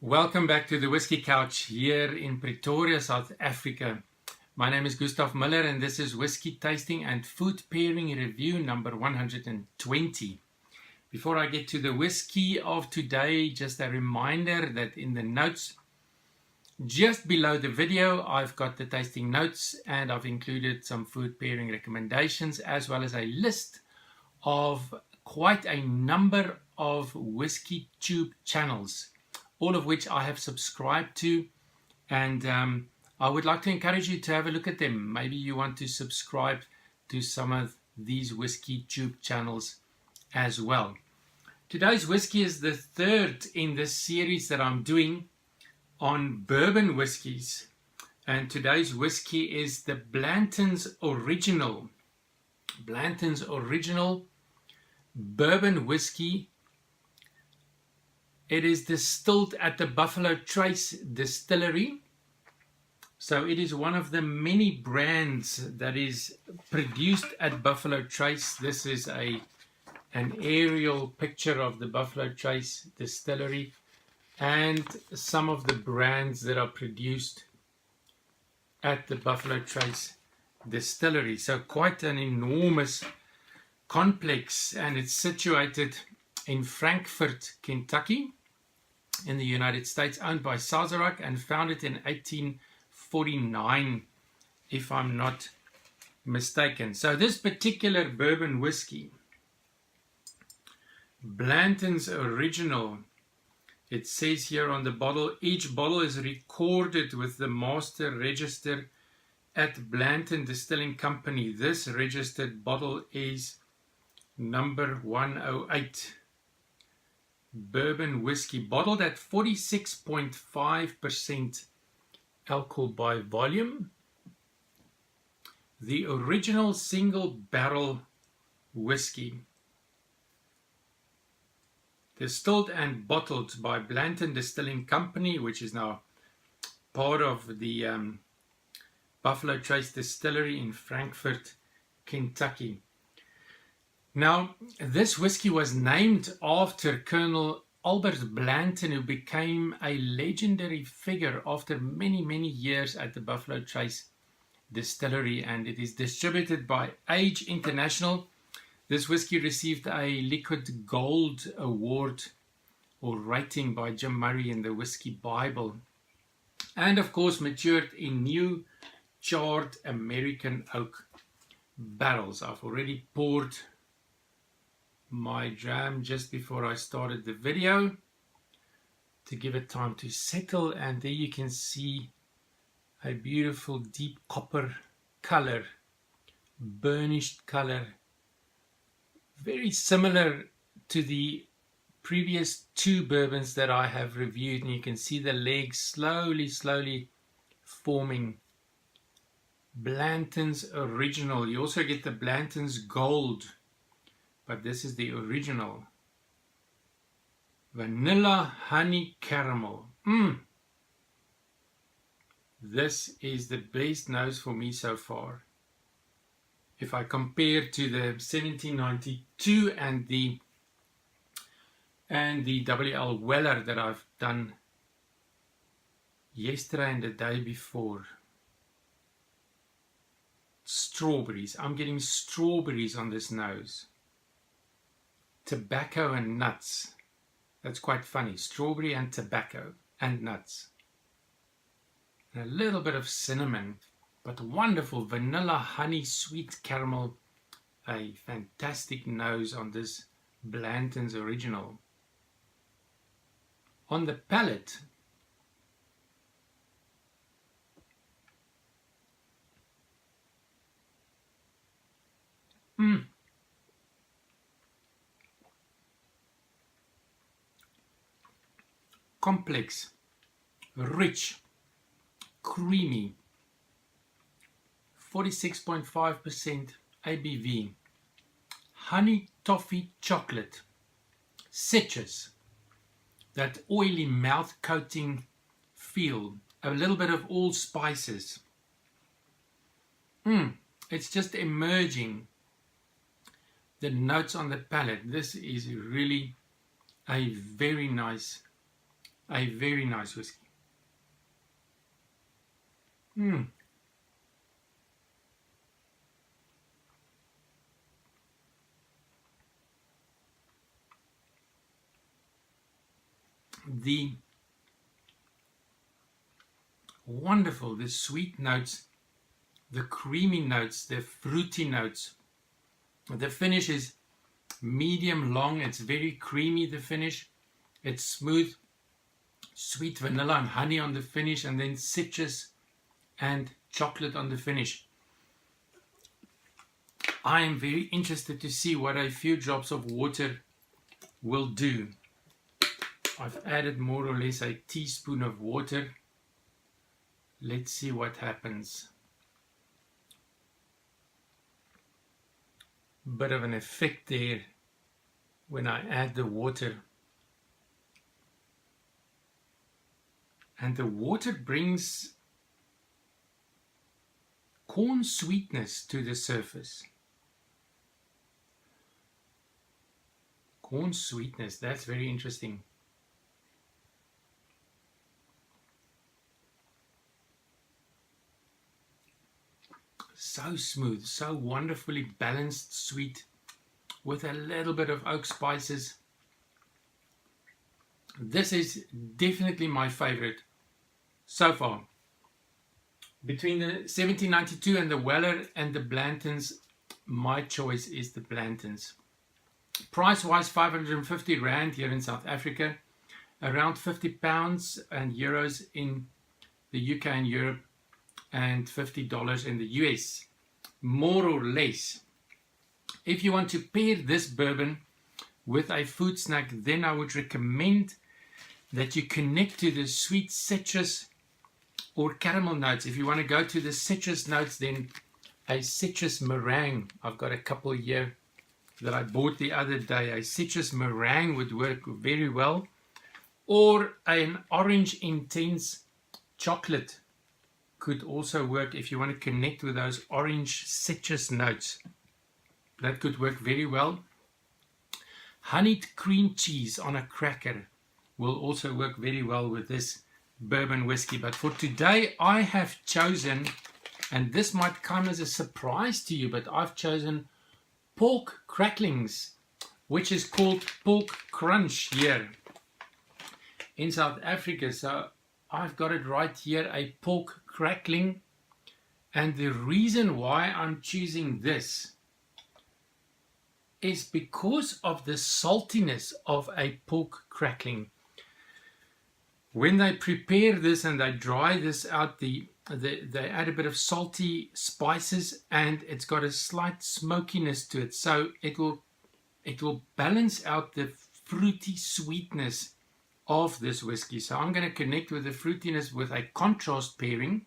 Welcome back to the Whiskey Couch here in Pretoria, South Africa. My name is GUSTAV MULLER and this is Whiskey Tasting and Food Pairing Review number 120. Before I get to the whiskey of today, just a reminder that in the notes just below the video I've got the tasting notes and I've included some food pairing recommendations as well as a list of quite a number of whiskey tube channels, all of which I have subscribed to, and I would like to encourage you to have a look at them. Maybe you want to subscribe to some of these whiskey tube channels as well. Today's whiskey is the third in this series that I'm doing on bourbon whiskies, and today's whiskey is the BLANTO'N's Original. BLANTO'N's Original Bourbon Whiskey. It is distilled at the Buffalo Trace Distillery. So it is one of the many brands that is produced at Buffalo Trace. This is an aerial picture of the Buffalo Trace Distillery and some of the brands that are produced at the Buffalo Trace Distillery. So quite an enormous complex, and it's situated in Frankfort, Kentucky, in the United States, owned by Sazerac and founded in 1849, if I'm not mistaken. So this particular bourbon whiskey, BLANTO'N's Original, it says here on the bottle, each bottle is recorded with the master register at Blanton Distilling Company. This registered bottle is number 108. Bourbon whiskey, bottled at 46.5% alcohol by volume. The original single barrel whiskey. Distilled and bottled by Blanton Distilling Company, which is now part of the Buffalo Trace Distillery in Frankfort, Kentucky. Now, this whiskey was named after Colonel Albert Blanton, who became a legendary figure after many, many years at the Buffalo Trace Distillery, and it is distributed by Age International. This whiskey received a liquid gold award or rating by Jim Murray in the Whisky Bible, and of course matured in new charred American oak barrels. I've already poured my dram just before I started the video to give it time to settle, and there you can see a beautiful deep copper color, burnished color, very similar to the previous two bourbons that I have reviewed, and you can see the legs slowly forming. BLANTO'N's Original. You also get the BLANTO'N's Gold, but this is the original. Vanilla honey caramel. This is the best nose for me so far. If I compare to the 1792 and the WL Weller that I've done yesterday and the day before. Strawberries. I'm getting strawberries on this nose. Tobacco and nuts. That's quite funny. Strawberry and tobacco and nuts. And a little bit of cinnamon, but wonderful vanilla honey sweet caramel. A fantastic nose on this BLANTO'N's Original. On the palate, complex, rich, creamy, 46.5% ABV, honey toffee chocolate, citrus, that oily mouth coating feel, a little bit of all spices. It's just emerging, the notes on the palate. This is really a very nice a very nice whiskey. The wonderful, the sweet notes, the creamy notes, the fruity notes. The finish is medium long. It's very creamy, the finish. It's smooth, sweet vanilla and honey on the finish, and then citrus and chocolate on the finish. I am very interested to see what a few drops of water will do. I've added more or less a teaspoon of water. Let's see what happens. Bit of an effect there when I add the water. And the water brings corn sweetness to the surface. Corn sweetness, that's very interesting. So smooth, so wonderfully balanced sweet with a little bit of oak spices. This is definitely my favorite so far. Between the 1792 and the Weller and the Blanton's, my choice is the Blanton's. Price wise, 550 Rand here in South Africa, around £50 and euros in the UK and Europe, and $50 in the US, more or less. If you want to pair this bourbon with a food snack, then I would recommend that you connect to the sweet citrus or caramel notes. If you want to go to the citrus notes, then a citrus meringue. I've got a couple here that I bought the other day. A citrus meringue would work very well, or an orange intense chocolate could also work if you want to connect with those orange citrus notes. That could work very well. Honeyed cream cheese on a cracker will also work very well with this bourbon whiskey. But for today, I have chosen, and this might come as a surprise to you, but I've chosen pork cracklings, which is called pork crunch here in South Africa. So I've got it right here, a pork crackling. And the reason why I'm choosing this is because of the saltiness of a pork crackling. When they prepare this and they dry this out, they add a bit of salty spices, and it's got a slight smokiness to it. So it will balance out the fruity sweetness of this whiskey. So I'm going to connect with the fruitiness with a contrast pairing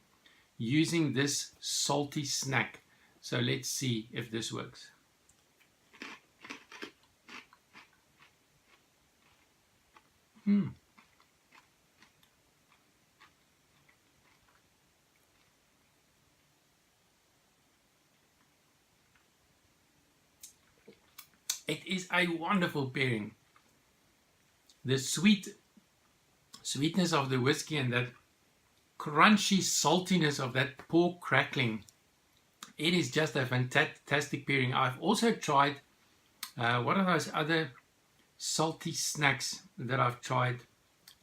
using this salty snack. So let's see if this works. It is a wonderful pairing. The sweetness of the whiskey and that crunchy saltiness of that pork crackling. It is just a fantastic pairing. I've also tried one of those other salty snacks that I've tried,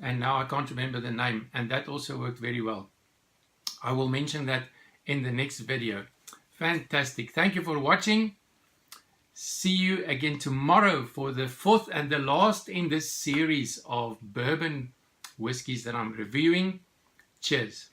and now I can't remember the name, and that also worked very well. I will mention that in the next video. Fantastic. Thank you for watching. See you again tomorrow for the fourth and the last in this series of bourbon whiskies that I'm reviewing. Cheers.